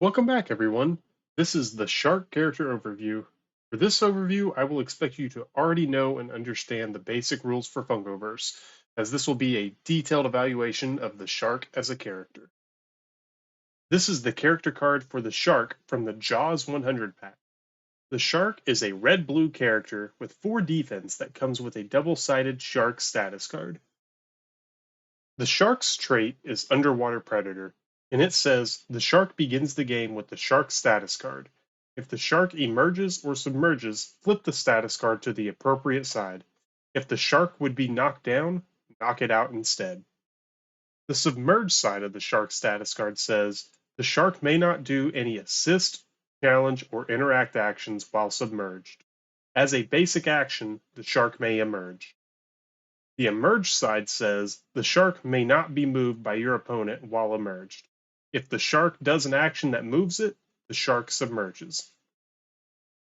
Welcome back, everyone. This is the Shark character overview. For this overview, I will expect you to already know and understand the basic rules for Funkoverse, as this will be a detailed evaluation of the Shark as a character. This is the character card for the Shark from the Jaws 100 pack. The Shark is a red-blue character with 4 defense that comes with a double-sided Shark status card. The Shark's trait is Underwater Predator, and it says the Shark begins the game with the Shark status card. If the Shark emerges or submerges, flip the status card to the appropriate side. If the Shark would be knocked down, knock it out instead. The submerged side of the Shark status card says the Shark may not do any assist, challenge, or interact actions while submerged. As a basic action, the Shark may emerge. The emerged side says the shark may not be moved by your opponent while emerged. If the shark does an action that moves it, the shark submerges.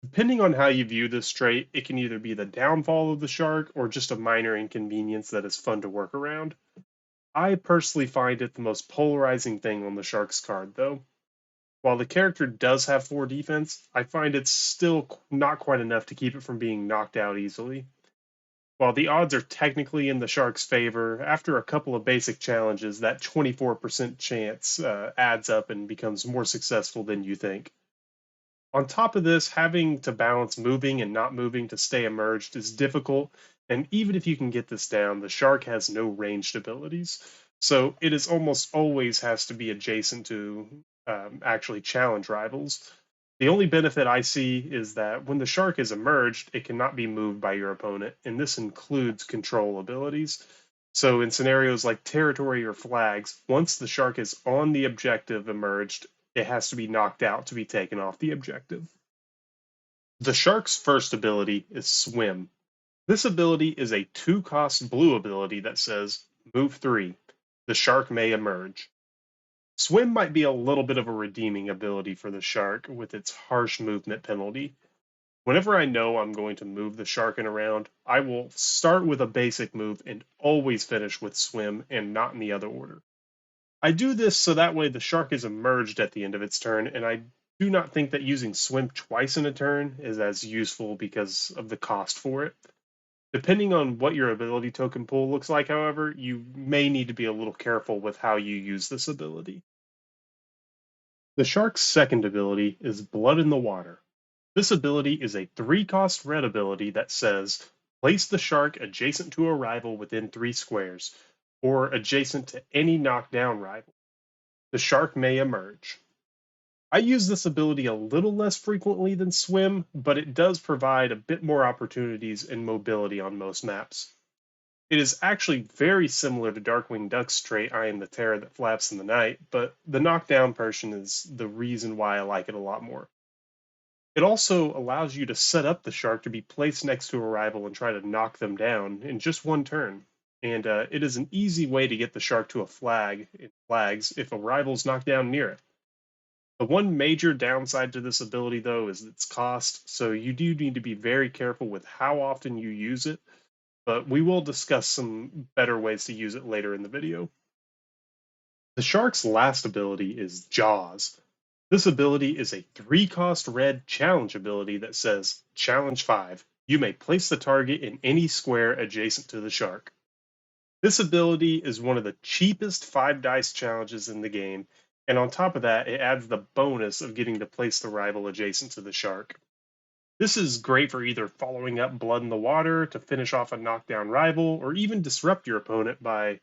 Depending on how you view this trait, it can either be the downfall of the shark or just a minor inconvenience that is fun to work around. I personally find it the most polarizing thing on the shark's card, though. While the character does have 4 defense, I find it's still not quite enough to keep it from being knocked out easily. While the odds are technically in the Sharks' favor, after a couple of basic challenges, that 24% chance adds up and becomes more successful than you think. On top of this, having to balance moving and not moving to stay emerged is difficult, and even if you can get this down, the Shark has no ranged abilities, so it is almost always has to be adjacent to actually challenge rivals. The only benefit I see is that when the shark is emerged, it cannot be moved by your opponent, and this includes control abilities. So, in scenarios like territory or flags, once the shark is on the objective emerged, it has to be knocked out to be taken off the objective. The shark's first ability is Swim. This ability is a 2-cost blue ability that says, Move 3. The shark may emerge. Swim might be a little bit of a redeeming ability for the shark with its harsh movement penalty. Whenever I know I'm going to move the shark in around, I will start with a basic move and always finish with swim and not in the other order. I do this so that way the shark is emerged at the end of its turn, and I do not think that using swim twice in a turn is as useful because of the cost for it. Depending on what your ability token pool looks like, however, you may need to be a little careful with how you use this ability. The shark's second ability is Blood in the Water. This ability is a 3-cost red ability that says, place the shark adjacent to a rival within 3 squares, or adjacent to any knockdown rival. The shark may emerge. I use this ability a little less frequently than Swim, but it does provide a bit more opportunities and mobility on most maps. It is actually very similar to Darkwing Duck's trait, I am the terror that flaps in the night, but the knockdown portion is the reason why I like it a lot more. It also allows you to set up the shark to be placed next to a rival and try to knock them down in just one turn. And it is an easy way to get the shark to a flag in flags if a rival's knocked down near it. The one major downside to this ability, though, is its cost, so you do need to be very careful with how often you use it, but we will discuss some better ways to use it later in the video. The shark's last ability is Jaws. This ability is a 3-cost red challenge ability that says, Challenge 5. You may place the target in any square adjacent to the shark. This ability is one of the cheapest 5-dice challenges in the game, and on top of that, it adds the bonus of getting to place the rival adjacent to the shark. This is great for either following up Blood in the Water to finish off a knockdown rival, or even disrupt your opponent by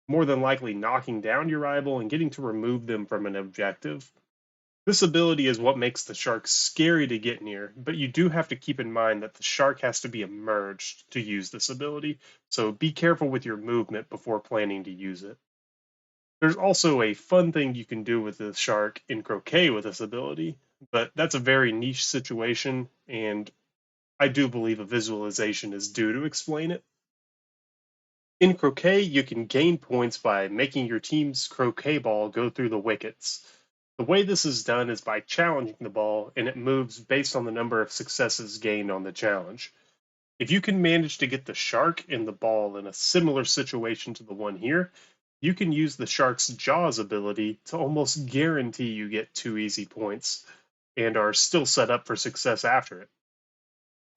more than likely knocking down your rival and getting to remove them from an objective. This ability is what makes the shark scary to get near, but you do have to keep in mind that the shark has to be emerged to use this ability, so be careful with your movement before planning to use it. There's also a fun thing you can do with the shark in croquet with this ability, but that's a very niche situation, and I do believe a visualization is due to explain it. In croquet, you can gain points by making your team's croquet ball go through the wickets. The way this is done is by challenging the ball, and it moves based on the number of successes gained on the challenge. If you can manage to get the shark and the ball in a similar situation to the one here, You can use the shark's Jaws ability to almost guarantee you get 2 easy points and are still set up for success after it.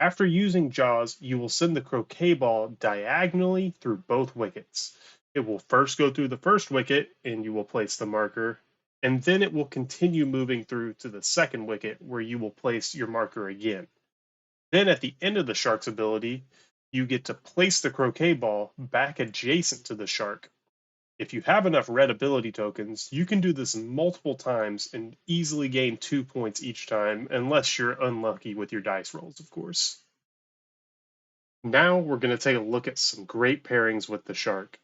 After using Jaws, you will send the croquet ball diagonally through both wickets. It will first go through the first wicket and you will place the marker, and then it will continue moving through to the second wicket where you will place your marker again. Then at the end of the shark's ability, you get to place the croquet ball back adjacent to the shark. If you have enough red ability tokens, you can do this multiple times and easily gain 2 points each time, unless you're unlucky with your dice rolls, of course. Now we're going to take a look at some great pairings with the shark.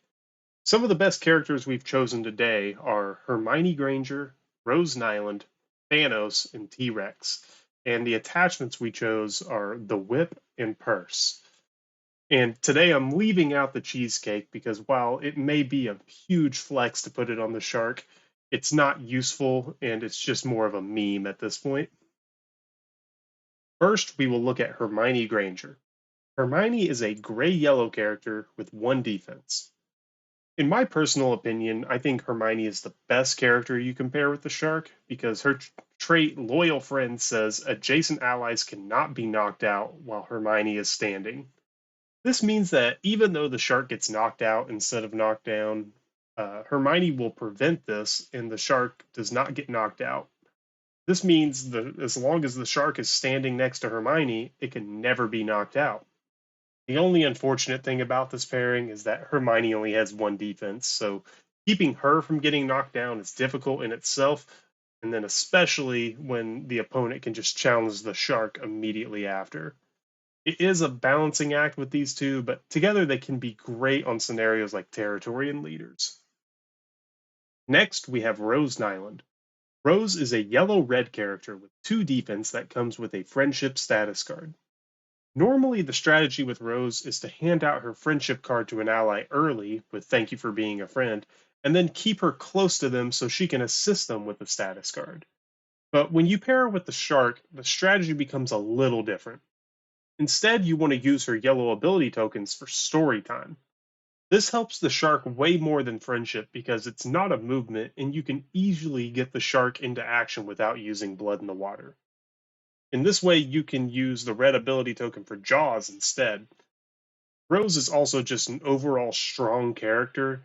Some of the best characters we've chosen today are Hermione Granger, Rose Nylund, Thanos, and T-Rex. And the attachments we chose are the whip and purse. And today I'm leaving out the cheesecake because while it may be a huge flex to put it on the shark, it's not useful and it's just more of a meme at this point. First, we will look at Hermione Granger. Hermione is a gray-yellow character with 1 defense. In my personal opinion, I think Hermione is the best character you can pair with the shark because her trait Loyal Friend says adjacent allies cannot be knocked out while Hermione is standing. This means that even though the shark gets knocked out instead of knocked down, Hermione will prevent this and the shark does not get knocked out. This means that as long as the shark is standing next to Hermione, it can never be knocked out. The only unfortunate thing about this pairing is that Hermione only has 1 defense, so keeping her from getting knocked down is difficult in itself, and then especially when the opponent can just challenge the shark immediately after. It is a balancing act with these two, but together they can be great on scenarios like territory and leaders. Next, we have Rose Nylund. Rose is a yellow-red character with 2 defense that comes with a friendship status card. Normally, the strategy with Rose is to hand out her friendship card to an ally early with thank you for being a friend, and then keep her close to them so she can assist them with the status card. But when you pair her with the shark, the strategy becomes a little different. Instead, you want to use her yellow ability tokens for story time. This helps the shark way more than friendship because it's not a movement and you can easily get the shark into action without using blood in the water. In this way, you can use the red ability token for Jaws instead. Rose is also just an overall strong character,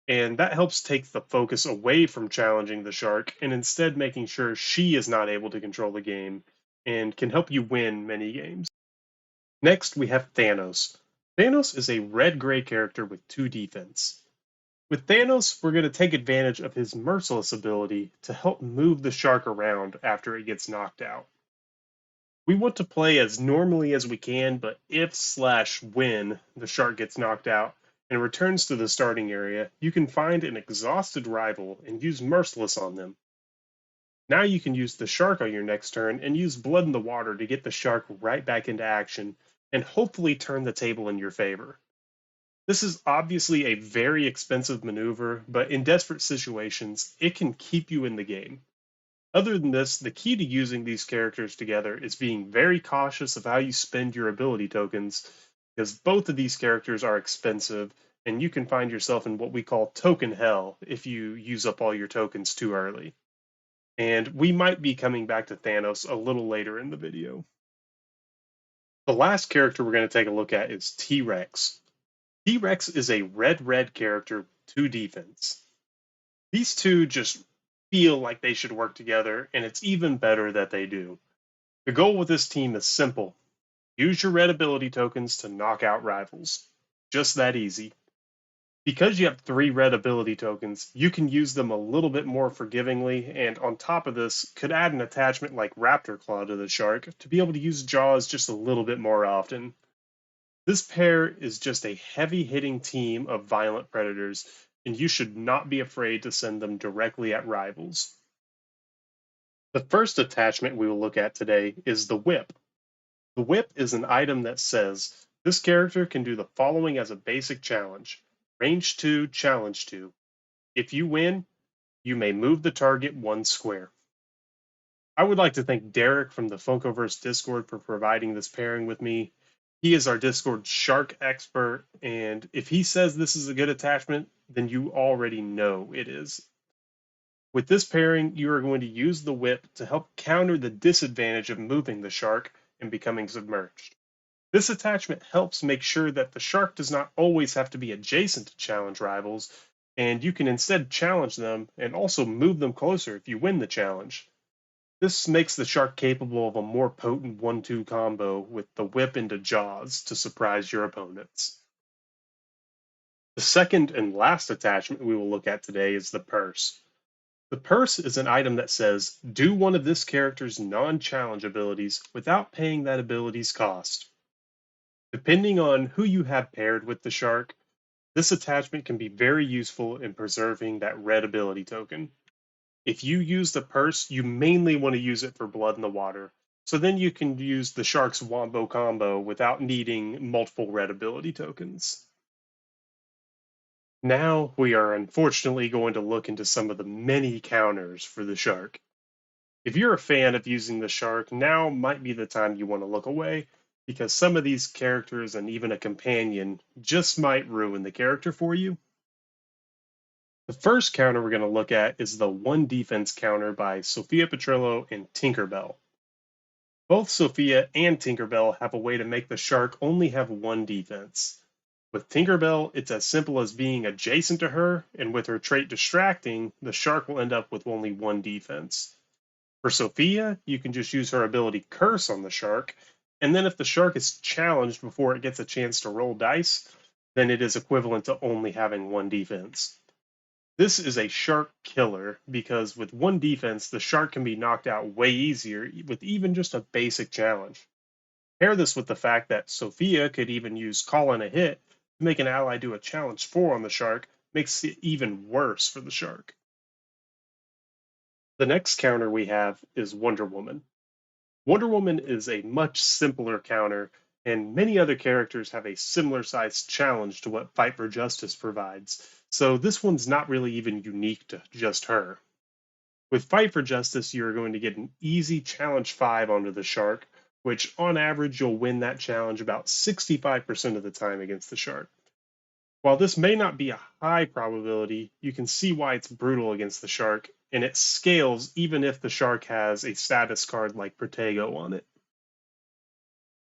and that helps take the focus away from challenging the shark and instead making sure she is not able to control the game and can help you win many games. Next, we have Thanos. Thanos is a red-gray character with 2 defense. With Thanos, we're going to take advantage of his Merciless ability to help move the shark around after it gets knocked out. We want to play as normally as we can, but if/when the shark gets knocked out and returns to the starting area, you can find an exhausted rival and use Merciless on them. Now you can use the shark on your next turn and use Blood in the Water to get the shark right back into action and hopefully turn the table in your favor. This is obviously a very expensive maneuver, but in desperate situations, it can keep you in the game. Other than this, the key to using these characters together is being very cautious of how you spend your ability tokens, because both of these characters are expensive, and you can find yourself in what we call token hell if you use up all your tokens too early. And we might be coming back to Thanos a little later in the video. The last character we're going to take a look at is T-Rex. T-Rex is a red-red character with 2 defense. These two just feel like they should work together, and it's even better that they do. The goal with this team is simple. Use your red ability tokens to knock out rivals. Just that easy. Because you have 3 red ability tokens, you can use them a little bit more forgivingly, and on top of this, could add an attachment like Raptor Claw to the shark to be able to use Jaws just a little bit more often. This pair is just a heavy-hitting team of violent predators, and you should not be afraid to send them directly at rivals. The first attachment we will look at today is the whip. The whip is an item that says, this character can do the following as a basic challenge. Range 2, challenge 2. If you win, you may move the target 1 square. I would like to thank Derek from the Funkoverse Discord for providing this pairing with me. He is our Discord shark expert, and if he says this is a good attachment, then you already know it is. With this pairing, you are going to use the whip to help counter the disadvantage of moving the shark and becoming submerged. This attachment helps make sure that the shark does not always have to be adjacent to challenge rivals, and you can instead challenge them and also move them closer if you win the challenge. This makes the shark capable of a more potent 1-2 combo with the whip into jaws to surprise your opponents. The second and last attachment we will look at today is the purse. The purse is an item that says, do one of this character's non-challenge abilities without paying that ability's cost. Depending on who you have paired with the shark, this attachment can be very useful in preserving that red ability token. If you use the purse, you mainly want to use it for blood in the water, so then you can use the shark's wombo combo without needing multiple red ability tokens. Now we are unfortunately going to look into some of the many counters for the shark. If you're a fan of using the shark, now might be the time you want to look away, because some of these characters and even a companion just might ruin the character for you. The first counter we're going to look at is the 1 defense counter by Sophia Petrillo and Tinkerbell. Both Sophia and Tinkerbell have a way to make the shark only have 1 defense. With Tinkerbell, it's as simple as being adjacent to her, and with her trait Distracting, the shark will end up with only 1 defense. For Sophia, you can just use her ability Curse on the shark, and then if the shark is challenged before it gets a chance to roll dice, then it is equivalent to only having 1 defense. This is a shark killer because with 1 defense, the shark can be knocked out way easier with even just a basic challenge. Pair this with the fact that Sophia could even use Call in a Hit to make an ally do a challenge 4 on the shark, makes it even worse for the shark. The next counter we have is Wonder Woman. Wonder Woman is a much simpler counter, and many other characters have a similar sized challenge to what Fight for Justice provides, so this one's not really even unique to just her. With Fight for Justice, you're going to get an easy challenge 5 onto the shark, which on average you'll win that challenge about 65% of the time against the shark. While this may not be a high probability, you can see why it's brutal against the shark, and it scales even if the shark has a status card like Protego on it.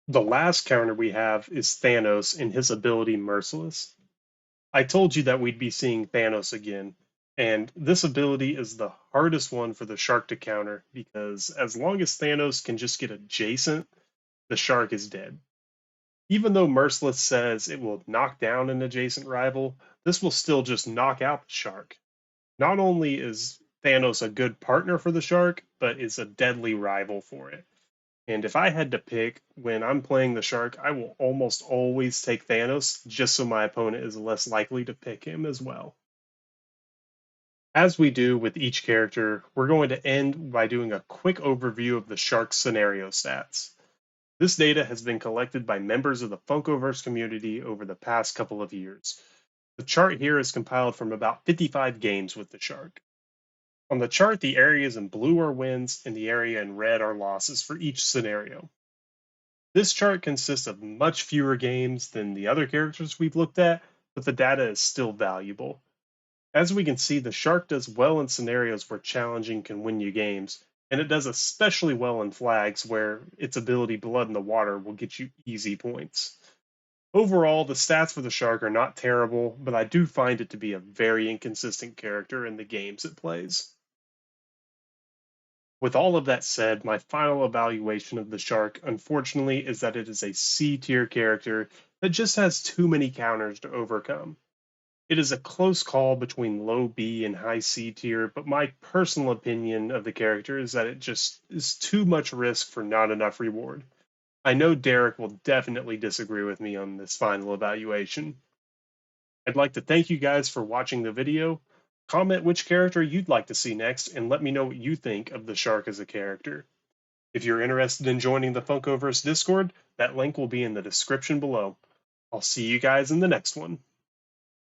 The last counter we have is Thanos and his ability Merciless. I told you that we'd be seeing Thanos again, and this ability is the hardest one for the shark to counter because as long as Thanos can just get adjacent, the shark is dead. Even though Merciless says it will knock down an adjacent rival, this will still just knock out the shark. Not only is Thanos a good partner for the shark, but is a deadly rival for it. And if I had to pick when I'm playing the shark, I will almost always take Thanos just so my opponent is less likely to pick him as well. As we do with each character, we're going to end by doing a quick overview of the shark's scenario stats. This data has been collected by members of the Funkoverse community over the past couple of years. The chart here is compiled from about 55 games with the shark. On the chart, the areas in blue are wins and the area in red are losses for each scenario. This chart consists of much fewer games than the other characters we've looked at, but the data is still valuable. As we can see, the shark does well in scenarios where challenging can win you games, and it does especially well in flags where its ability Blood in the Water will get you easy points. Overall, the stats for the shark are not terrible, but I do find it to be a very inconsistent character in the games it plays. With all of that said, my final evaluation of the shark, unfortunately, is that it is a C tier character that just has too many counters to overcome. It is a close call between low B and high C tier, but my personal opinion of the character is that it just is too much risk for not enough reward. I know Derek will definitely disagree with me on this final evaluation. I'd like to thank you guys for watching the video. Comment which character you'd like to see next and let me know what you think of the shark as a character. If you're interested in joining the Funkoverse Discord, that link will be in the description below. I'll see you guys in the next one.